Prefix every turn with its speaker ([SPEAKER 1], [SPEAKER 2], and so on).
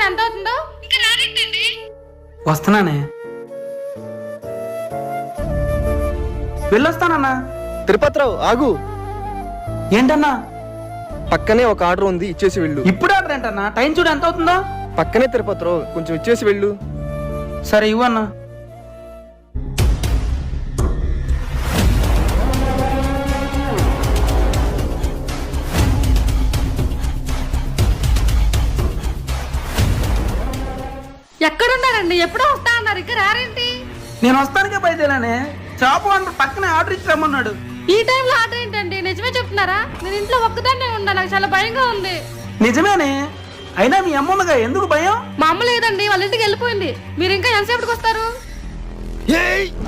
[SPEAKER 1] ఎంత అవుతుందో.
[SPEAKER 2] వస్తున్నానే, వెళ్ళొస్తానన్నా.
[SPEAKER 3] తిరుపతిరావు ఆగు,
[SPEAKER 2] ఏంటన్నా?
[SPEAKER 3] పక్కనే ఒక ఆర్డర్ ఉంది, ఇచ్చేసి వెళ్ళు.
[SPEAKER 2] ఇప్పుడు ఆర్డర్ ఏంటన్నా? టైం చూడు ఎంత అవుతుందో.
[SPEAKER 3] పక్కనే తిరుపతిరావు, కొంచెం ఇచ్చేసి వెళ్ళు.
[SPEAKER 2] సరే ఇవ్వన్నా.
[SPEAKER 1] ఎక్కడున్నారండి? ఎప్పుడో వస్తా అన్నారు, ఇక్కడ రారేంటి?
[SPEAKER 2] నేను వస్తానికే బయలుదేరానే. షాపు అంటారు పక్కనే ఆర్డర్ ఇచ్చి రమ్మన్నాడు.
[SPEAKER 1] ఈ టైంలో ఆర్డర్ ఏంటండి? నిజమే చెప్తున్నారా? నేను ఇంట్లో ఒక్కదాన్నే ఉన్నా, నాకు చాలా భయంగా ఉంది.
[SPEAKER 2] నిజమేనే, అయినా మీ అమ్మమ్మగా ఎందుకు భయం?
[SPEAKER 1] మా అమ్మ లేదండి, వాళ్ళ ఇంటికి వెళ్ళిపోయింది. మీరు ఇంకా ఎంతసేపటికి వస్తారు?